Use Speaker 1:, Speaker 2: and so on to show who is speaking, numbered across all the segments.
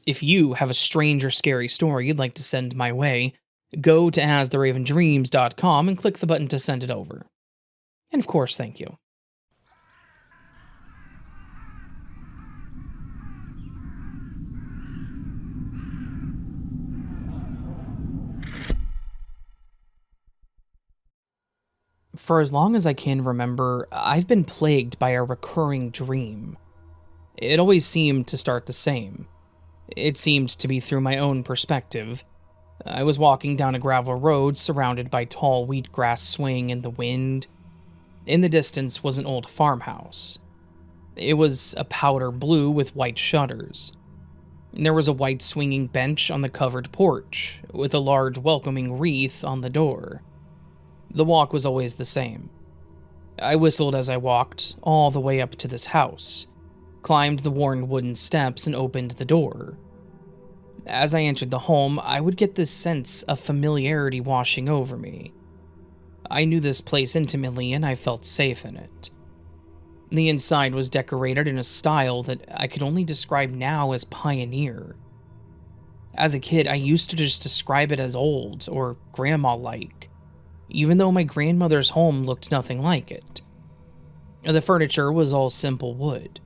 Speaker 1: If you have a strange or scary story you'd like to send my way, go to astheravendreams.com and click the button to send it over. And of course, thank you. For as long as I can remember, I've been plagued by a recurring dream. It always seemed to start the same. It seemed to be through my own perspective. I was walking down a gravel road surrounded by tall wheatgrass swaying in the wind. In the distance was an old farmhouse. It was a powder blue with white shutters. There was a white swinging bench on the covered porch, with a large welcoming wreath on the door. The walk was always the same. I whistled as I walked, all the way up to this house, climbed the worn wooden steps and opened the door. As I entered the home, I would get this sense of familiarity washing over me. I knew this place intimately and I felt safe in it. The inside was decorated in a style that I could only describe now as pioneer. As a kid, I used to just describe it as old or grandma-like, even though my grandmother's home looked nothing like it. The furniture was all simple wood.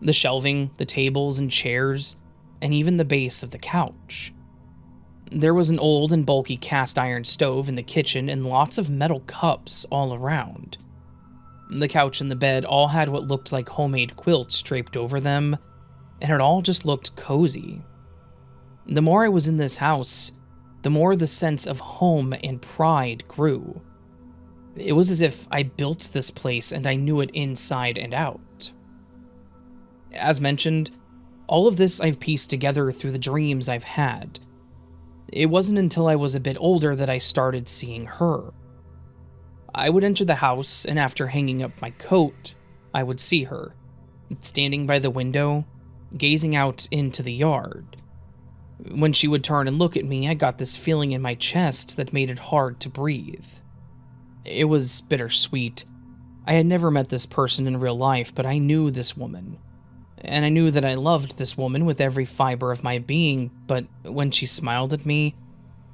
Speaker 1: The shelving, the tables and chairs, and even the base of the couch. There was an old and bulky cast iron stove in the kitchen and lots of metal cups all around. The couch and the bed all had what looked like homemade quilts draped over them, and it all just looked cozy. The more I was in this house, the more the sense of home and pride grew. It was as if I built this place and I knew it inside and out. As mentioned, all of this I've pieced together through the dreams I've had. It wasn't until I was a bit older that I started seeing her. I would enter the house, and after hanging up my coat, I would see her, standing by the window, gazing out into the yard. When she would turn and look at me, I got this feeling in my chest that made it hard to breathe. It was bittersweet. I had never met this person in real life, but I knew this woman. And I knew that I loved this woman with every fiber of my being, but when she smiled at me,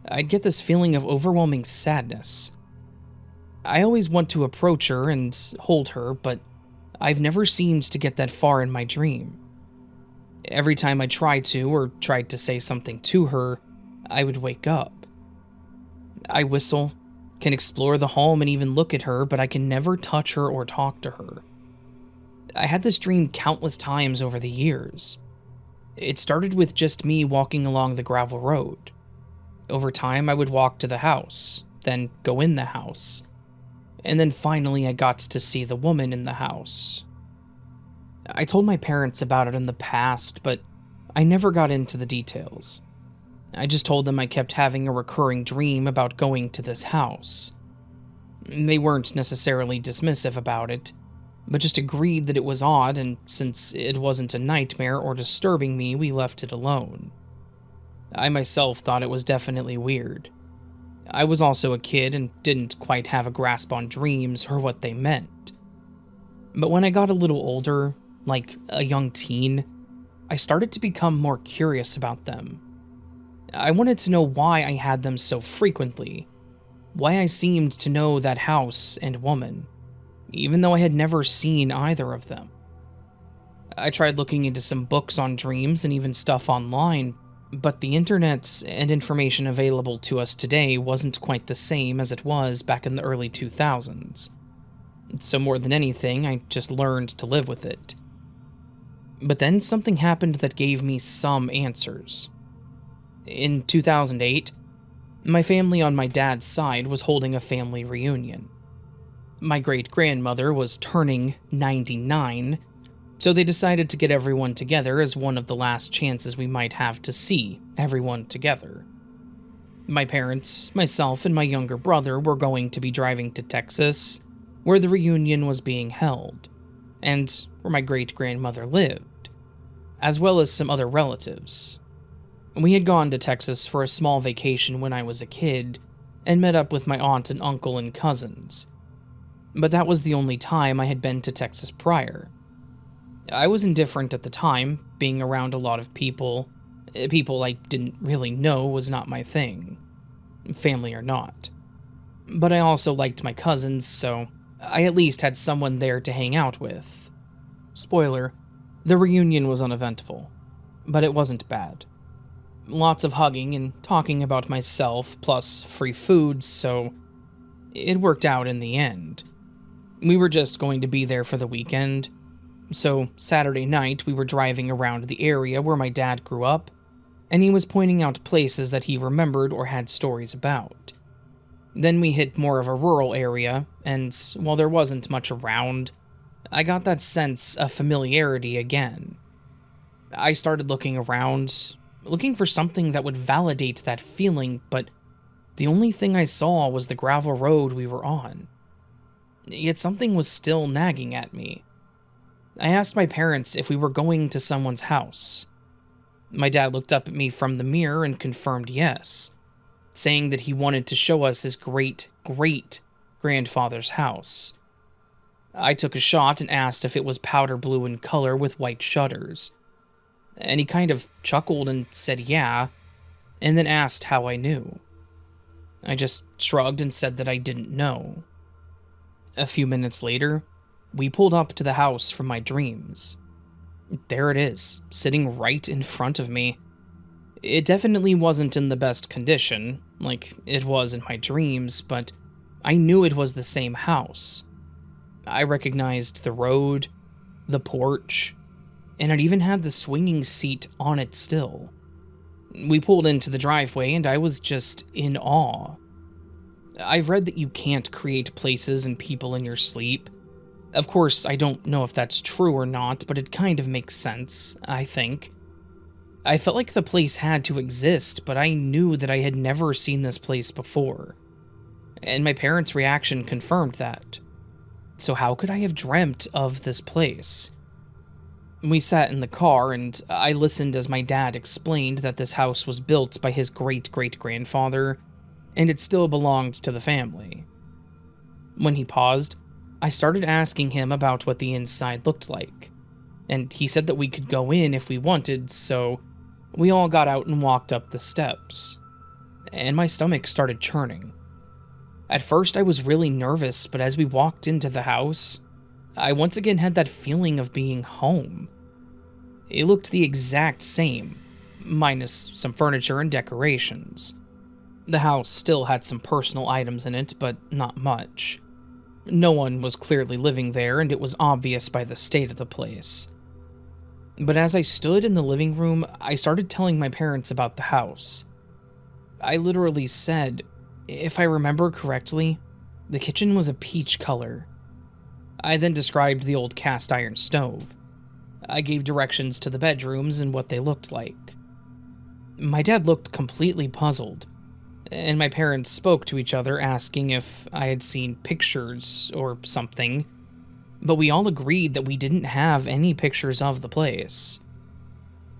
Speaker 1: I'd get this feeling of overwhelming sadness. I always want to approach her and hold her, but I've never seemed to get that far in my dream. Every time I tried to, or tried to say something to her, I would wake up. I whistle, can explore the home and even look at her, but I can never touch her or talk to her. I had this dream countless times over the years. It started with just me walking along the gravel road. Over time, I would walk to the house, then go in the house, and then finally I got to see the woman in the house. I told my parents about it in the past, but I never got into the details. I just told them I kept having a recurring dream about going to this house. They weren't necessarily dismissive about it, but just agreed that it was odd, and since it wasn't a nightmare or disturbing me, we left it alone. I myself thought it was definitely weird. I was also a kid and didn't quite have a grasp on dreams or what they meant. But when I got a little older, like a young teen, I started to become more curious about them. I wanted to know why I had them so frequently, why I seemed to know that house and woman, even though I had never seen either of them. I tried looking into some books on dreams and even stuff online, but the internet and information available to us today wasn't quite the same as it was back in the early 2000s. So more than anything, I just learned to live with it. But then something happened that gave me some answers. In 2008, my family on my dad's side was holding a family reunion. My great-grandmother was turning 99, so they decided to get everyone together as one of the last chances we might have to see everyone together. My parents, myself, and my younger brother were going to be driving to Texas, where the reunion was being held, and where my great-grandmother lived, as well as some other relatives. We had gone to Texas for a small vacation when I was a kid, and met up with my aunt and uncle and cousins. But that was the only time I had been to Texas prior. I was indifferent at the time, being around a lot of people, People I didn't really know was not my thing, family or not. But I also liked my cousins, so I at least had someone there to hang out with. Spoiler, the reunion was uneventful, but it wasn't bad. Lots of hugging and talking about myself, plus free food, so it worked out in the end. We were just going to be there for the weekend, so Saturday night we were driving around the area where my dad grew up, and he was pointing out places that he remembered or had stories about. Then we hit more of a rural area, and while there wasn't much around, I got that sense of familiarity again. I started looking around, looking for something that would validate that feeling, but the only thing I saw was the gravel road we were on. Yet something was still nagging at me. I asked my parents if we were going to someone's house. My dad looked up at me from the mirror and confirmed yes, saying that he wanted to show us his great-great-grandfather's house. I took a shot and asked if it was powder blue in color with white shutters, and he kind of chuckled and said yeah, and then asked how I knew. I just shrugged and said that I didn't know. A few minutes later, we pulled up to the house from my dreams. There it is, sitting right in front of me. It definitely wasn't in the best condition, like it was in my dreams, but I knew it was the same house. I recognized the road, the porch, and it even had the swinging seat on it still. We pulled into the driveway and I was just in awe. I've read that you can't create places and people in your sleep. Of course, I don't know if that's true or not, but it kind of makes sense, I think. I felt like the place had to exist, but I knew that I had never seen this place before. And my parents' reaction confirmed that. So how could I have dreamt of this place? We sat in the car, and I listened as my dad explained that this house was built by his great-great-grandfather, and it still belonged to the family. When he paused, I started asking him about what the inside looked like, and he said that we could go in if we wanted, so we all got out and walked up the steps, and my stomach started churning. At first I was really nervous, but as we walked into the house, I once again had that feeling of being home. It looked the exact same, minus some furniture and decorations. The house still had some personal items in it, but not much. No one was clearly living there, and it was obvious by the state of the place. But as I stood in the living room, I started telling my parents about the house. I literally said, if I remember correctly, the kitchen was a peach color. I then described the old cast iron stove. I gave directions to the bedrooms and what they looked like. My dad looked completely puzzled, and my parents spoke to each other asking if I had seen pictures or something, but we all agreed that we didn't have any pictures of the place.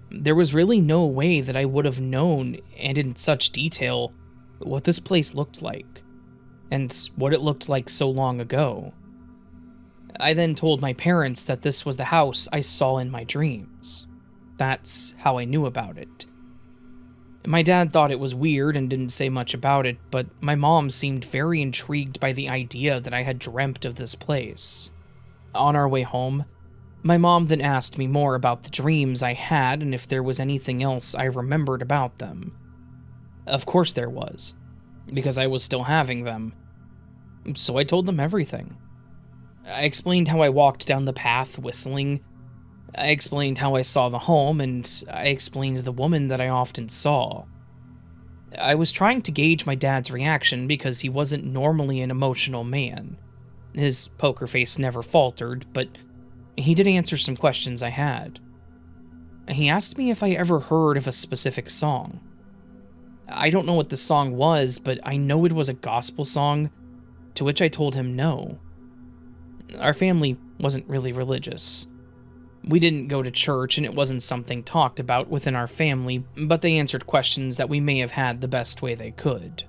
Speaker 1: There was really no way that I would have known, and in such detail, what this place looked like, and what it looked like so long ago. I then told my parents that this was the house I saw in my dreams. That's how I knew about it. My dad thought it was weird and didn't say much about it, but my mom seemed very intrigued by the idea that I had dreamt of this place. On our way home, my mom then asked me more about the dreams I had and if there was anything else I remembered about them. Of course there was, because I was still having them. So I told them everything. I explained how I walked down the path whistling. I explained how I saw the home, and I explained the woman that I often saw. I was trying to gauge my dad's reaction because he wasn't normally an emotional man. His poker face never faltered, but he did answer some questions I had. He asked me if I ever heard of a specific song. I don't know what the song was, but I know it was a gospel song, to which I told him no. Our family wasn't really religious. We didn't go to church, and it wasn't something talked about within our family, but they answered questions that we may have had the best way they could.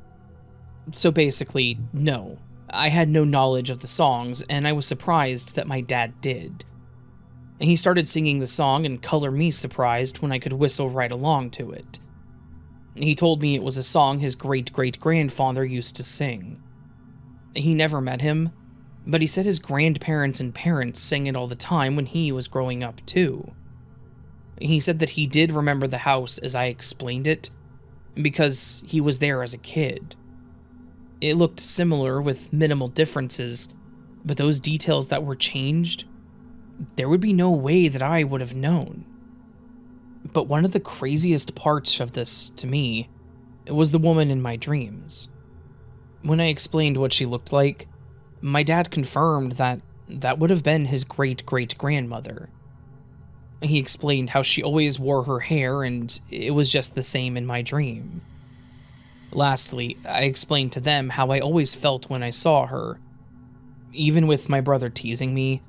Speaker 1: So basically, no. I had no knowledge of the songs, and I was surprised that my dad did. He started singing the song and color me surprised when I could whistle right along to it. He told me it was a song his great-great-grandfather used to sing. He never met him, but he said his grandparents and parents sang it all the time when he was growing up too. He said that he did remember the house as I explained it, because he was there as a kid. It looked similar with minimal differences, but those details that were changed, there would be no way that I would have known. But one of the craziest parts of this, to me, was the woman in my dreams. When I explained what she looked like, my dad confirmed that that would have been his great-great-grandmother. He explained how she always wore her hair and it was just the same in my dream. Lastly, I explained to them how I always felt when I saw her. Even with my brother teasing me,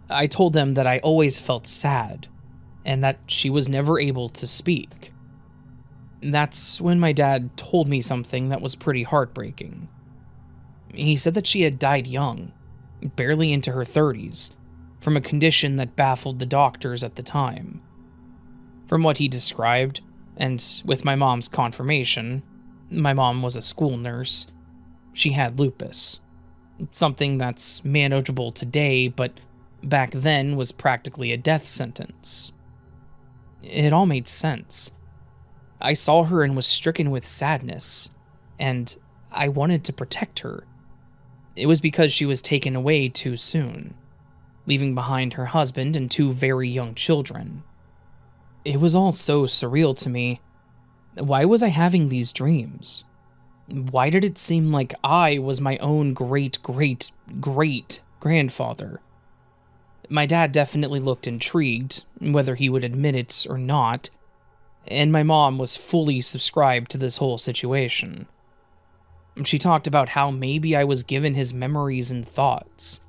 Speaker 1: I told them that I always felt sad, and that she was never able to speak. That's when my dad told me something that was pretty heartbreaking. He said that she had died young, barely into her 30s, from a condition that baffled the doctors at the time. From what he described, and with my mom's confirmation, my mom was a school nurse, she had lupus. Something that's manageable today, but back then was practically a death sentence. It all made sense. I saw her and was stricken with sadness, and I wanted to protect her. It was because she was taken away too soon, leaving behind her husband and 2 very young children. It was all so surreal to me. Why was I having these dreams? Why did it seem like I was my own great-great-great-grandfather? My dad definitely looked intrigued, whether he would admit it or not, and my mom was fully subscribed to this whole situation. She talked about how maybe I was given his memories and thoughts,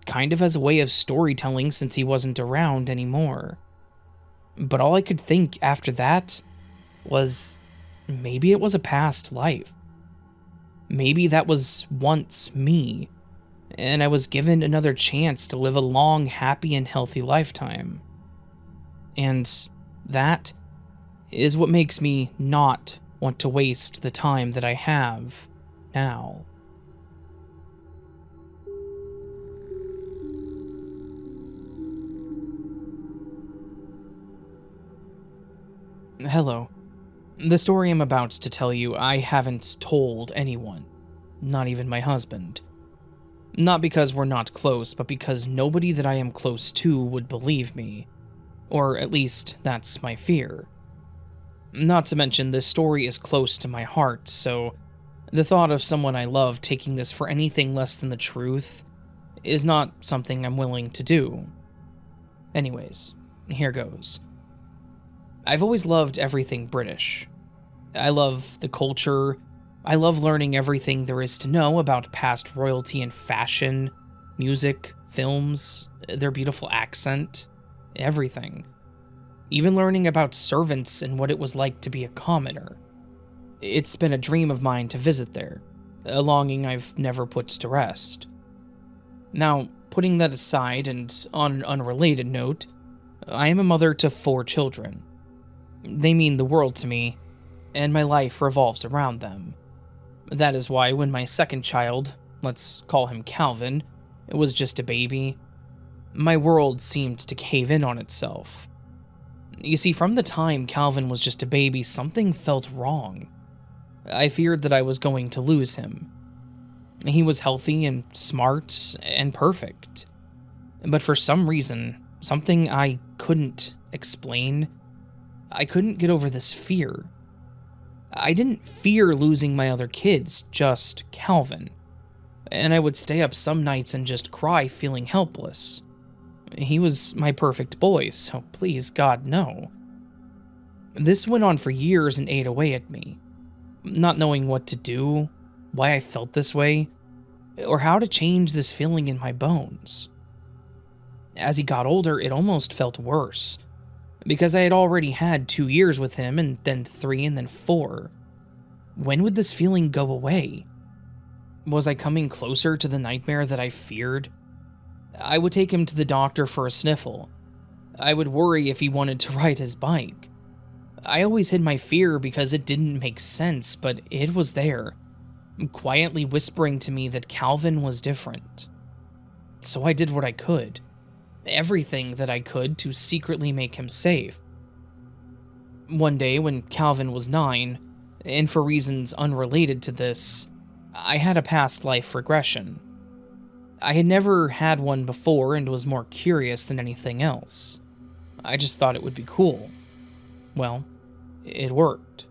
Speaker 1: kind of as a way of storytelling since he wasn't around anymore. But all I could think after that was maybe it was a past life. Maybe that was once me, and I was given another chance to live a long, happy, and healthy lifetime. And that is what makes me not want to waste the time that I have now. Hello. The story I'm about to tell you, I haven't told anyone, not even my husband. Not because we're not close, but because nobody that I am close to would believe me. Or at least, that's my fear. Not to mention, this story is close to my heart, so the thought of someone I love taking this for anything less than the truth is not something I'm willing to do. Anyways, here goes. I've always loved everything British. I love the culture. I love learning everything there is to know about past royalty and fashion, music, films, their beautiful accent, everything. Even learning about servants and what it was like to be a commoner. It's been a dream of mine to visit there, a longing I've never put to rest. Now, putting that aside and on an unrelated note, I am a mother to 4 children. They mean the world to me, and my life revolves around them. That is why when my second child, let's call him Calvin, was just a baby, my world seemed to cave in on itself. You see, from the time Calvin was just a baby, something felt wrong. I feared that I was going to lose him. He was healthy and smart and perfect. But for some reason, something I couldn't explain, I couldn't get over this fear. I didn't fear losing my other kids, just Calvin. And I would stay up some nights and just cry, feeling helpless. He was my perfect boy, so please, God, no. This went on for years and ate away at me, not knowing what to do, why I felt this way, or how to change this feeling in my bones. As he got older, it almost felt worse, because I had already had 2 years with him, and then 3, and then 4. When would this feeling go away? Was I coming closer to the nightmare that I feared? I would take him to the doctor for a sniffle, I would worry if he wanted to ride his bike. I always hid my fear because it didn't make sense, but it was there, quietly whispering to me that Calvin was different. So I did what I could, everything that I could to secretly make him safe. One day when Calvin was 9, and for reasons unrelated to this, I had a past life regression. I had never had one before and was more curious than anything else. I just thought it would be cool. Well, it worked.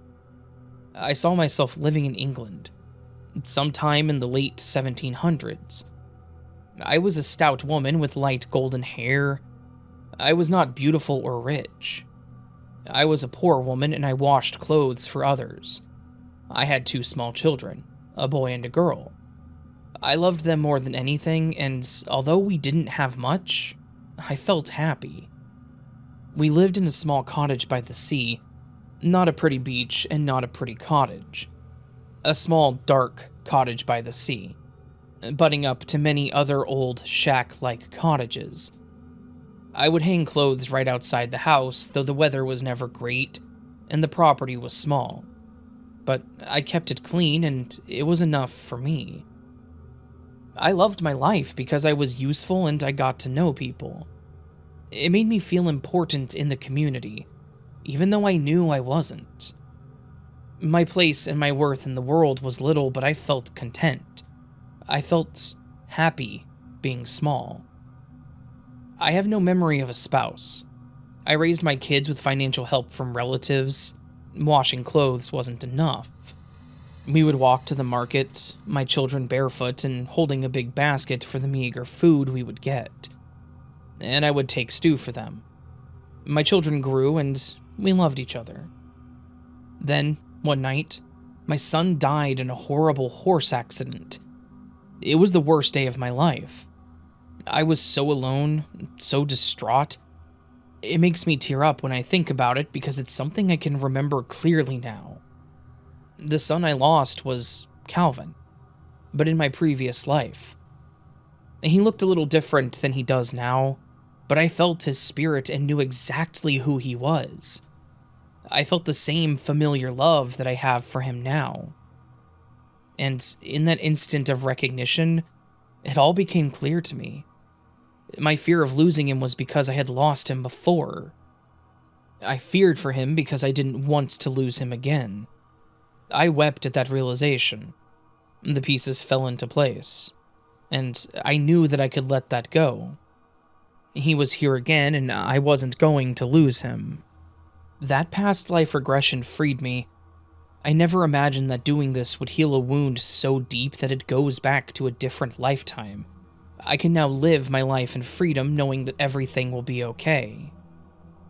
Speaker 1: I saw myself living in England, sometime in the late 1700s. I was a stout woman with light golden hair. I was not beautiful or rich. I was a poor woman and I washed clothes for others. I had 2 small children, a boy and a girl. I loved them more than anything, and although we didn't have much, I felt happy. We lived in a small cottage by the sea, not a pretty beach and not a pretty cottage. A small, dark cottage by the sea, butting up to many other old shack-like cottages. I would hang clothes right outside the house, though the weather was never great, and the property was small. But I kept it clean, and it was enough for me. I loved my life because I was useful and I got to know people. It made me feel important in the community, even though I knew I wasn't. My place and my worth in the world was little, but I felt content. I felt happy being small. I have no memory of a spouse. I raised my kids with financial help from relatives. Washing clothes wasn't enough. We would walk to the market, my children barefoot and holding a big basket for the meager food we would get. And I would take stew for them. My children grew and we loved each other. Then, one night, my son died in a horrible horse accident. It was the worst day of my life. I was so alone, so distraught. It makes me tear up when I think about it because it's something I can remember clearly now. The son I lost was Calvin, but in my previous life. He looked a little different than he does now, but I felt his spirit and knew exactly who he was. I felt the same familiar love that I have for him now. And in that instant of recognition, it all became clear to me. My fear of losing him was because I had lost him before. I feared for him because I didn't want to lose him again. I wept at that realization. The pieces fell into place, and I knew that I could let that go. He was here again, and I wasn't going to lose him. That past life regression freed me. I never imagined that doing this would heal a wound so deep that it goes back to a different lifetime. I can now live my life in freedom knowing that everything will be okay.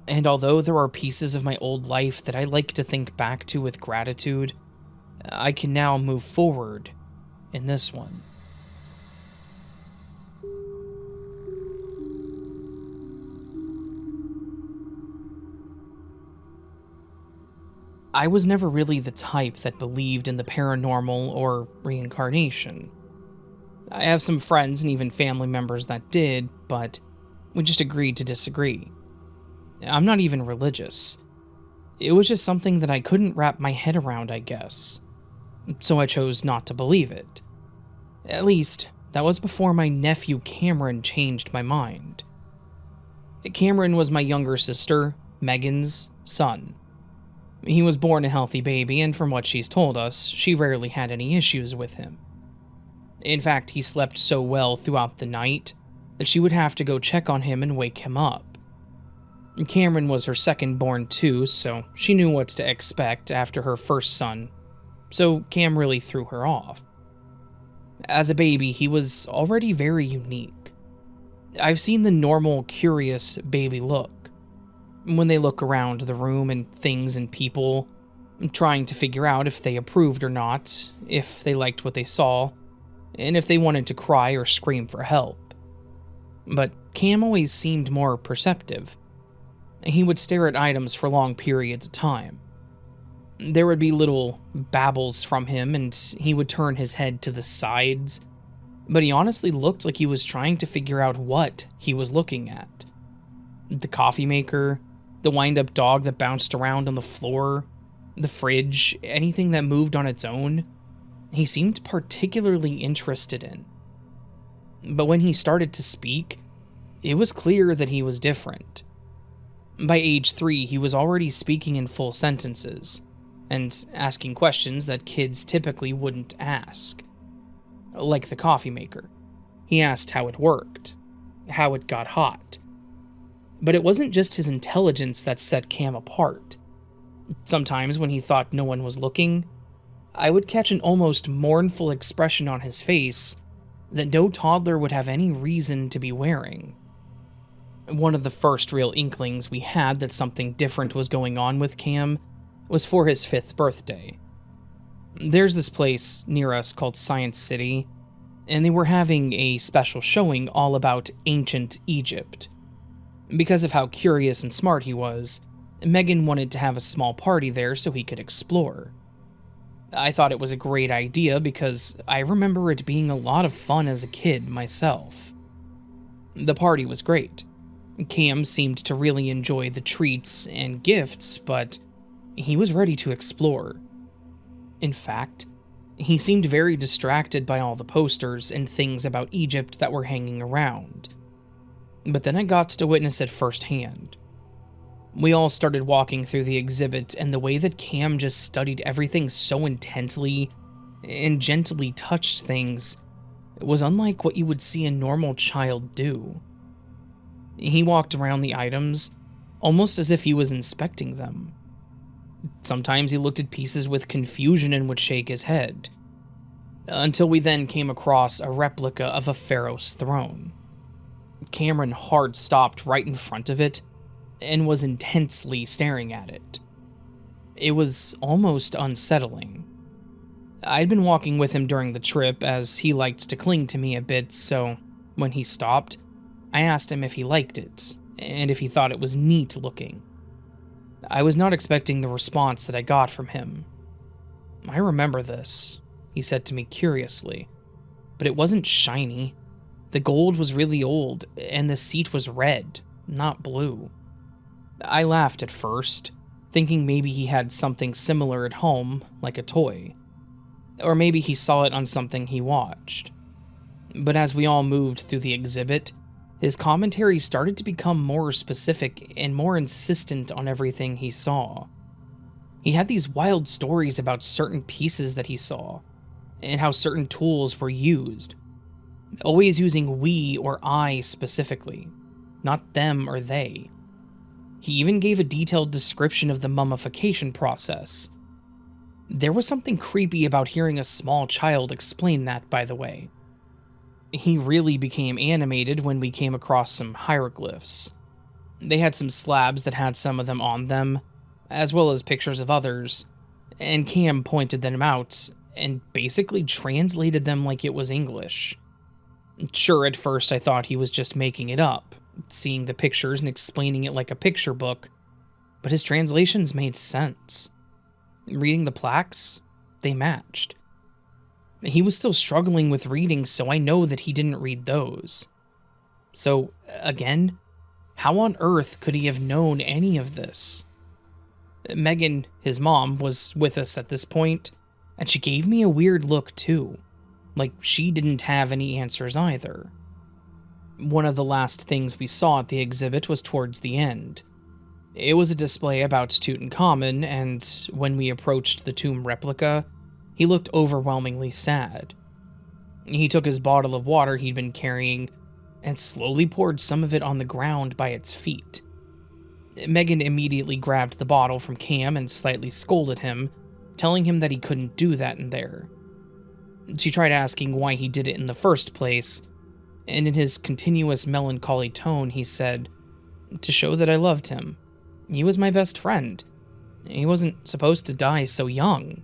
Speaker 1: And although there are pieces of my old life that I like to think back to with gratitude, I can now move forward in this one. I was never really the type that believed in the paranormal or reincarnation. I have some friends and even family members that did, but we just agreed to disagree. I'm not even religious. It was just something that I couldn't wrap my head around, I guess. So I chose not to believe it. At least, that was before my nephew Cameron changed my mind. Cameron was my younger sister, Megan's, son. He was born a healthy baby, and from what she's told us, she rarely had any issues with him. In fact, he slept so well throughout the night that she would have to go check on him and wake him up. Cameron was her second born too, so she knew what to expect after her first son, so Cam really threw her off. As a baby, he was already very unique. I've seen the normal, curious baby look. When they look around the room and things and people, trying to figure out if they approved or not, if they liked what they saw, and if they wanted to cry or scream for help. But Cam always seemed more perceptive. He would stare at items for long periods of time. There would be little babbles from him, and he would turn his head to the sides, but he honestly looked like he was trying to figure out what he was looking at. The coffee maker, the wind-up dog that bounced around on the floor, the fridge, anything that moved on its own, he seemed particularly interested in. But when he started to speak, it was clear that he was different. By age 3, he was already speaking in full sentences, and asking questions that kids typically wouldn't ask. Like the coffee maker. He asked how it worked, how it got hot. But it wasn't just his intelligence that set Cam apart. Sometimes when he thought no one was looking, I would catch an almost mournful expression on his face that no toddler would have any reason to be wearing. One of the first real inklings we had that something different was going on with Cam was for his 5th birthday. There's this place near us called Science City, and they were having a special showing all about ancient Egypt. Because of how curious and smart he was, Megan wanted to have a small party there so he could explore. I thought it was a great idea because I remember it being a lot of fun as a kid myself. The party was great. Cam seemed to really enjoy the treats and gifts, but he was ready to explore. In fact, he seemed very distracted by all the posters and things about Egypt that were hanging around. But then I got to witness it firsthand. We all started walking through the exhibit, and the way that Cam just studied everything so intently and gently touched things was unlike what you would see a normal child do. He walked around the items almost as if he was inspecting them. Sometimes he looked at pieces with confusion and would shake his head, until we then came across a replica of a pharaoh's throne. Cameron hard stopped right in front of it and was intensely staring at it. It was almost unsettling. I'd been walking with him during the trip as he liked to cling to me a bit, so when he stopped, I asked him if he liked it and if he thought it was neat looking. I was not expecting the response that I got from him. "I remember this," he said to me curiously, "but it wasn't shiny. The gold was really old, and the seat was red, not blue." I laughed at first, thinking maybe he had something similar at home, like a toy. Or maybe he saw it on something he watched. But as we all moved through the exhibit, his commentary started to become more specific and more insistent on everything he saw. He had these wild stories about certain pieces that he saw, and how certain tools were used, always using we or I specifically, not them or they. He even gave a detailed description of the mummification process. There was something creepy about hearing a small child explain that, by the way. He really became animated when we came across some hieroglyphs. They had some slabs that had some of them on them, as well as pictures of others, and Cam pointed them out and basically translated them like it was English. Sure, at first I thought he was just making it up, seeing the pictures and explaining it like a picture book, but his translations made sense. Reading the plaques, they matched. He was still struggling with reading, so I know that he didn't read those. So, again, how on earth could he have known any of this? Megan, his mom, was with us at this point, and she gave me a weird look too, like she didn't have any answers either. One of the last things we saw at the exhibit was towards the end. It was a display about Tutankhamun, and when we approached the tomb replica, he looked overwhelmingly sad. He took his bottle of water he'd been carrying and slowly poured some of it on the ground by its feet. Megan immediately grabbed the bottle from Cam and slightly scolded him, telling him that he couldn't do that in there. She tried asking why he did it in the first place, and in his continuous melancholy tone he said, "To show that I loved him. He was my best friend. He wasn't supposed to die so young."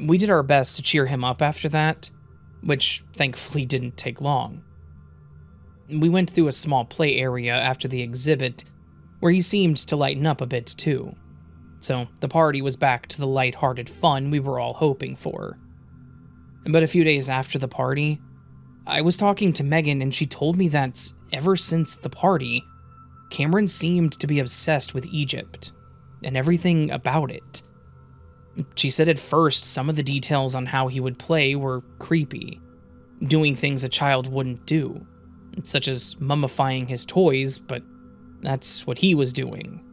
Speaker 1: We did our best to cheer him up after that, which thankfully didn't take long. We went through a small play area after the exhibit, where he seemed to lighten up a bit too. So the party was back to the light-hearted fun we were all hoping for. But a few days after the party, I was talking to Megan and she told me that ever since the party, Cameron seemed to be obsessed with Egypt and everything about it. She said at first some of the details on how he would play were creepy, doing things a child wouldn't do, such as mummifying his toys, but that's what he was doing.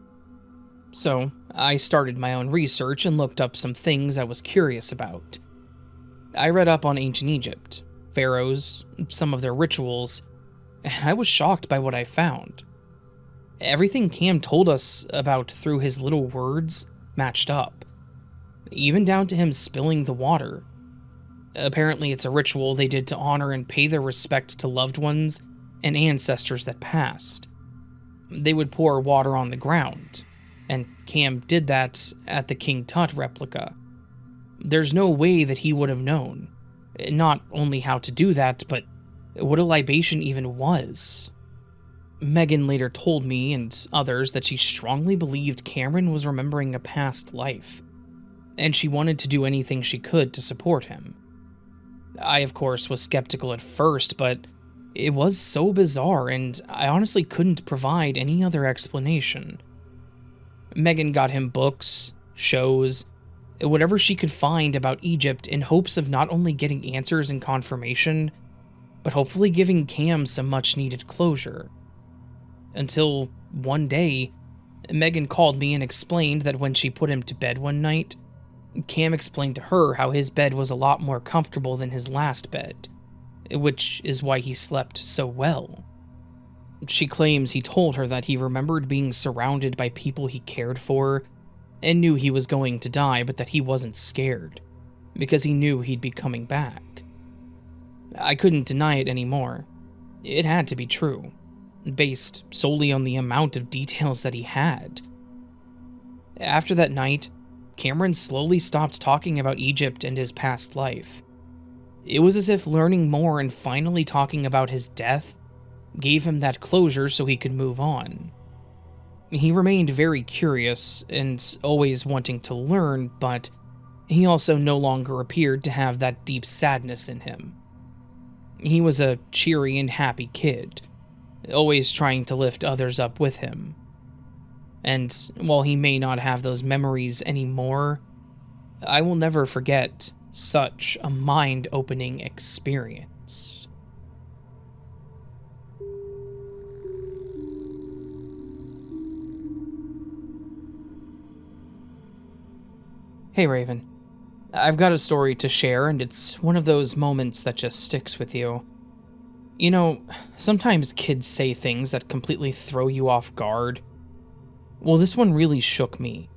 Speaker 1: So, I started my own research and looked up some things I was curious about. I read up on ancient Egypt, pharaohs, some of their rituals, and I was shocked by what I found. Everything Cam told us about through his little words matched up, even down to him spilling the water. Apparently, it's a ritual they did to honor and pay their respect to loved ones and ancestors that passed. They would pour water on the ground, and Cam did that at the King Tut replica. There's no way that he would have known, not only how to do that, but what a libation even was. Megan later told me and others that she strongly believed Cameron was remembering a past life, and she wanted to do anything she could to support him. I, of course, was skeptical at first, but it was so bizarre, and I honestly couldn't provide any other explanation. Megan got him books, shows, whatever she could find about Egypt in hopes of not only getting answers and confirmation, but hopefully giving Cam some much-needed closure. Until one day, Megan called me and explained that when she put him to bed one night, Cam explained to her how his bed was a lot more comfortable than his last bed, which is why he slept so well. She claims he told her that he remembered being surrounded by people he cared for and knew he was going to die, but that he wasn't scared, because he knew he'd be coming back. I couldn't deny it anymore. It had to be true, based solely on the amount of details that he had. After that night, Cameron slowly stopped talking about Egypt and his past life. It was as if learning more and finally talking about his death gave him that closure so he could move on. He remained very curious and always wanting to learn, but he also no longer appeared to have that deep sadness in him. He was a cheery and happy kid, always trying to lift others up with him. And while he may not have those memories anymore, I will never forget such a mind-opening experience. Hey Raven, I've got a story to share, and it's one of those moments that just sticks with you. You know, sometimes kids say things that completely throw you off guard. Well, this one really shook me.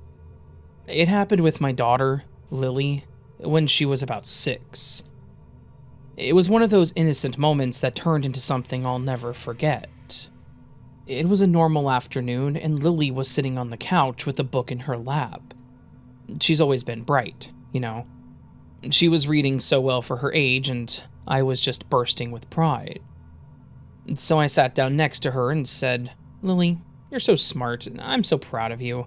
Speaker 1: It happened with my daughter, Lily, when she was about 6. It was one of those innocent moments that turned into something I'll never forget. It was a normal afternoon, and Lily was sitting on the couch with a book in her lap. She's always been bright, you know. She was reading so well for her age, and I was just bursting with pride. So I sat down next to her and said, "Lily, you're so smart, and I'm so proud of you."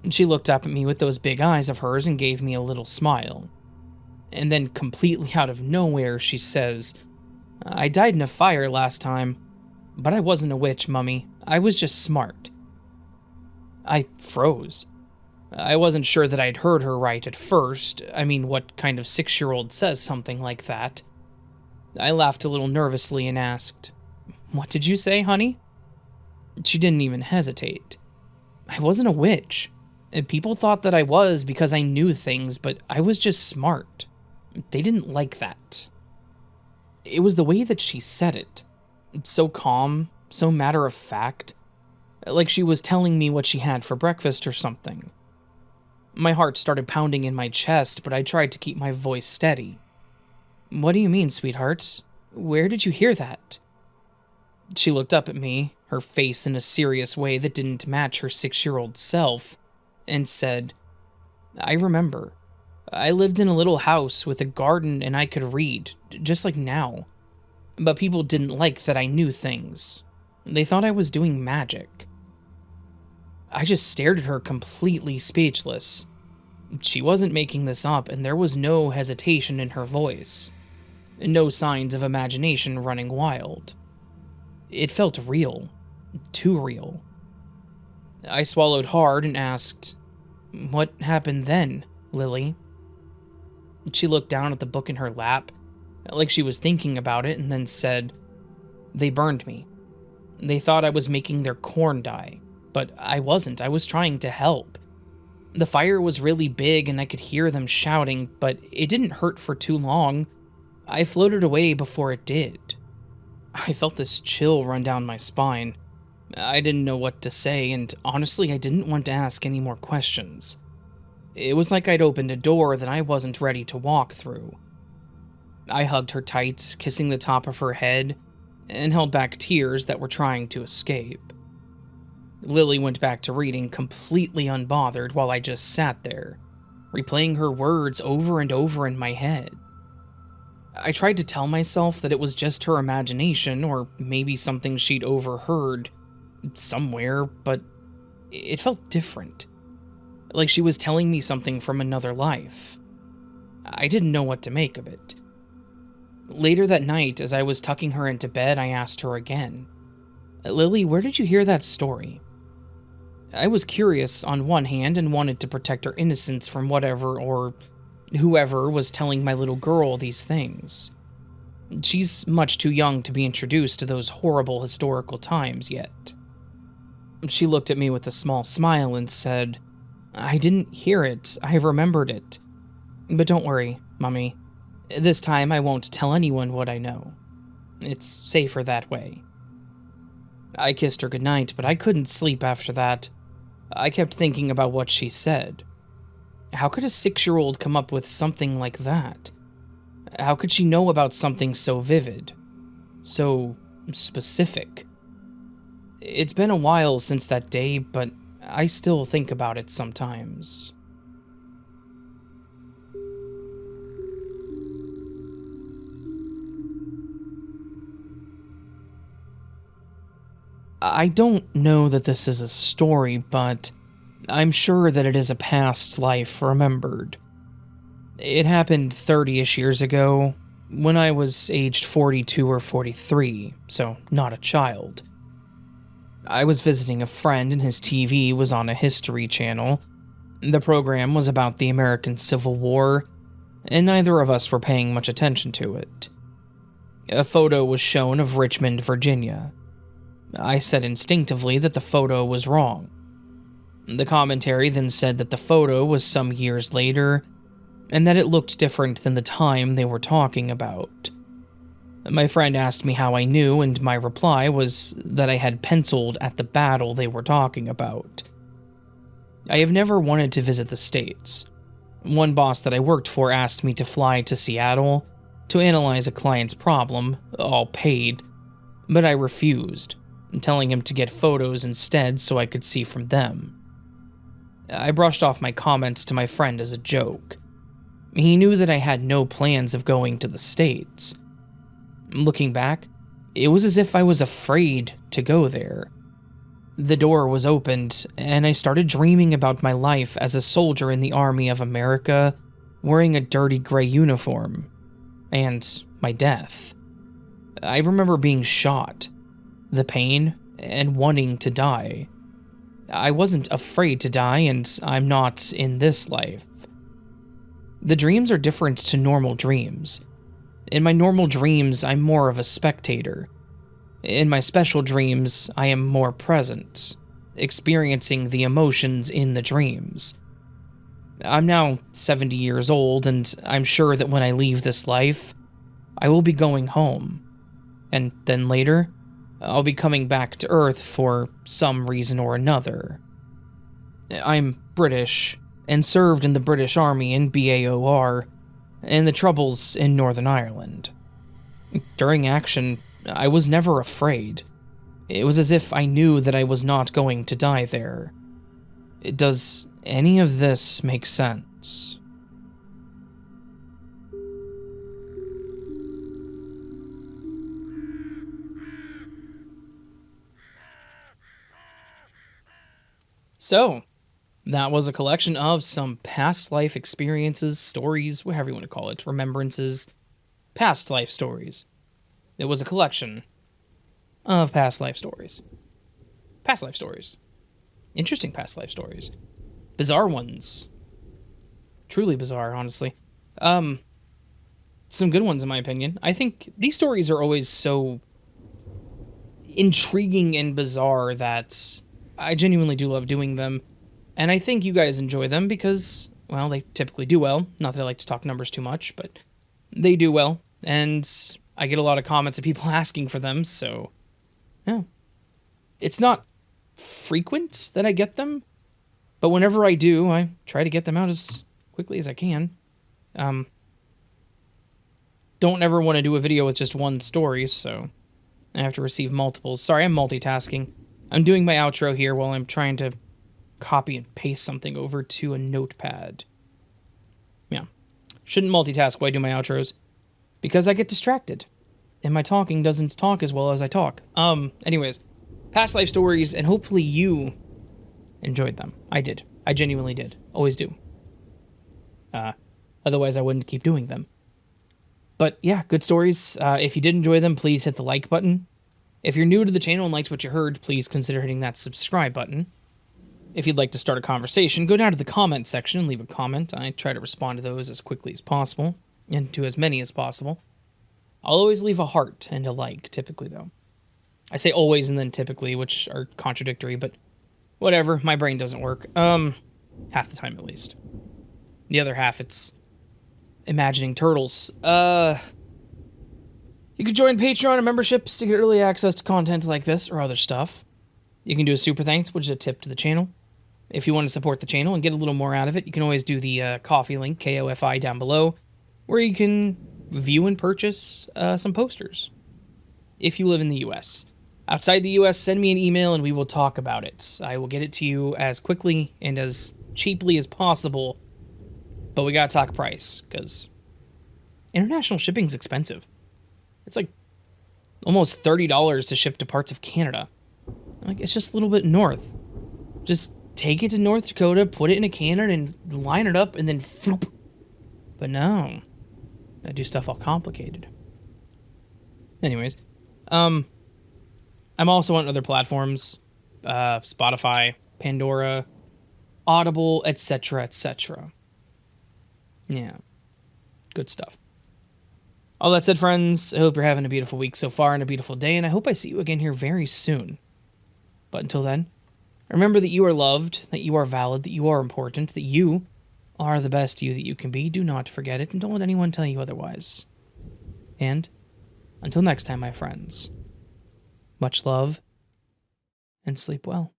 Speaker 1: She looked up at me with those big eyes of hers and gave me a little smile. And then, completely out of nowhere, she says, "I died in a fire last time, but I wasn't a witch, Mummy. I was just smart." I froze. I wasn't sure that I'd heard her right at first. I mean, what kind of 6-year-old says something like that? I laughed a little nervously and asked, "What did you say, honey?" She didn't even hesitate. I wasn't a witch. People thought that I was because I knew things, but I was just smart. They didn't like that. It was the way that she said it. So calm, so matter of fact. Like she was telling me what she had for breakfast or something. My heart started pounding in my chest, but I tried to keep my voice steady. "What do you mean, sweetheart? Where did you hear that?" She looked up at me, her face in a serious way that didn't match her 6-year-old self, and said, "I remember. I lived in a little house with a garden and I could read, just like now. But people didn't like that I knew things. They thought I was doing magic." I just stared at her completely speechless. She wasn't making this up, and there was no hesitation in her voice. No signs of imagination running wild. It felt real. Too real. I swallowed hard and asked, "What happened then, Lily?" She looked down at the book in her lap, like she was thinking about it, and then said, "They burned me. They thought I was making their corn die, but I wasn't. I was trying to help. The fire was really big and I could hear them shouting, but it didn't hurt for too long. I floated away before it did." I felt this chill run down my spine. I didn't know what to say, and honestly, I didn't want to ask any more questions. It was like I'd opened a door that I wasn't ready to walk through. I hugged her tight, kissing the top of her head, and held back tears that were trying to escape. Lily went back to reading, completely unbothered, while I just sat there, replaying her words over and over in my head. I tried to tell myself that it was just her imagination, or maybe something she'd overheard somewhere, but it felt different. Like she was telling me something from another life. I didn't know what to make of it. Later that night, as I was tucking her into bed, I asked her again, "Lily, where did you hear that story?" I was curious on one hand and wanted to protect her innocence from whatever or whoever was telling my little girl these things. She's much too young to be introduced to those horrible historical times yet. She looked at me with a small smile and said, "I didn't hear it. I remembered it. But don't worry, Mummy. This time I won't tell anyone what I know. It's safer that way." I kissed her goodnight, but I couldn't sleep after that. I kept thinking about what she said. How could a 6-year-old come up with something like that? How could she know about something so vivid? So specific? It's been a while since that day, but I still think about it sometimes. I don't know that this is a story, but I'm sure that it is a past life remembered. It happened 30-ish years ago, when I was aged 42 or 43, so not a child. I was visiting a friend and his TV was on a history channel. The program was about the American Civil War, and neither of us were paying much attention to it. A photo was shown of Richmond, Virginia. I said instinctively that the photo was wrong. The commentary then said that the photo was some years later, and that it looked different than the time they were talking about. My friend asked me how I knew, and my reply was that I had penciled at the battle they were talking about. I have never wanted to visit the States. One boss that I worked for asked me to fly to Seattle to analyze a client's problem, all paid, but I refused, telling him to get photos instead so I could see from them. I brushed off my comments to my friend as a joke. He knew that I had no plans of going to the States. Looking back, it was as if I was afraid to go there. The door was opened, and I started dreaming about my life as a soldier in the Army of America, wearing a dirty gray uniform, and my death. I remember being shot, the pain, and wanting to die. I wasn't afraid to die, and I'm not in this life. The dreams are different to normal dreams. In my normal dreams, I'm more of a spectator. In my special dreams, I am more present, experiencing the emotions in the dreams. I'm now 70 years old, and I'm sure that when I leave this life, I will be going home. And then later, I'll be coming back to Earth for some reason or another. I'm British, and served in the British Army in BAOR, and the Troubles in Northern Ireland. During action, I was never afraid. It was as if I knew that I was not going to die there. Does any of this make sense? So, that was a collection of some past life experiences, stories, whatever you want to call it, remembrances, past life stories. It was a collection of past life stories. past life stories. Interesting past life stories. Bizarre ones. Truly bizarre, honestly. Some good ones in my opinion. I think these stories are always so intriguing and bizarre that I genuinely do love doing them. And I think you guys enjoy them because, well, they typically do well. Not that I like to talk numbers too much, but they do well. And I get a lot of comments of people asking for them, so yeah. It's not frequent that I get them, but whenever I do, I try to get them out as quickly as I can. Don't ever want to do a video with just one story, so I have to receive multiples. Sorry, I'm multitasking. I'm doing my outro here while I'm trying to copy and paste something over to a notepad. Yeah. Shouldn't multitask while I do my outros, because I get distracted, and my talking doesn't talk as well as I talk. Anyways, past life stories, and hopefully you enjoyed them. I did. I genuinely did. Always do. Otherwise, I wouldn't keep doing them. But yeah, good stories. If you did enjoy them, please hit the like button. If you're new to the channel and liked what you heard, please consider hitting that subscribe button. If you'd like to start a conversation, go down to the comment section and leave a comment. I try to respond to those as quickly as possible, and to as many as possible. I'll always leave a heart and a like, typically, though. I say always and then typically, which are contradictory, but whatever, my brain doesn't work. Half the time, at least. The other half, it's imagining turtles. You can join Patreon and memberships to get early access to content like this or other stuff. You can do a super thanks, which is a tip to the channel. If you want to support the channel and get a little more out of it, you can always do the Ko-fi link, K-O-F-I, down below, where you can view and purchase some posters, if you live in the U.S. Outside the U.S., send me an email and we will talk about it. I will get it to you as quickly and as cheaply as possible, but we gotta talk price, because international shipping's expensive. It's like almost $30 to ship to parts of Canada. Like, it's just a little bit north. Just take it to North Dakota, put it in a cannon, and line it up, and then floop. But no. I do stuff all complicated. Anyways. I'm also on other platforms. Spotify, Pandora, Audible, etc., etc. Yeah. Good stuff. All that said, friends, I hope you're having a beautiful week so far and a beautiful day, and I hope I see you again here very soon. But until then, remember that you are loved, that you are valid, that you are important, that you are the best you that you can be. Do not forget it, and don't let anyone tell you otherwise. And until next time, my friends, much love, and sleep well.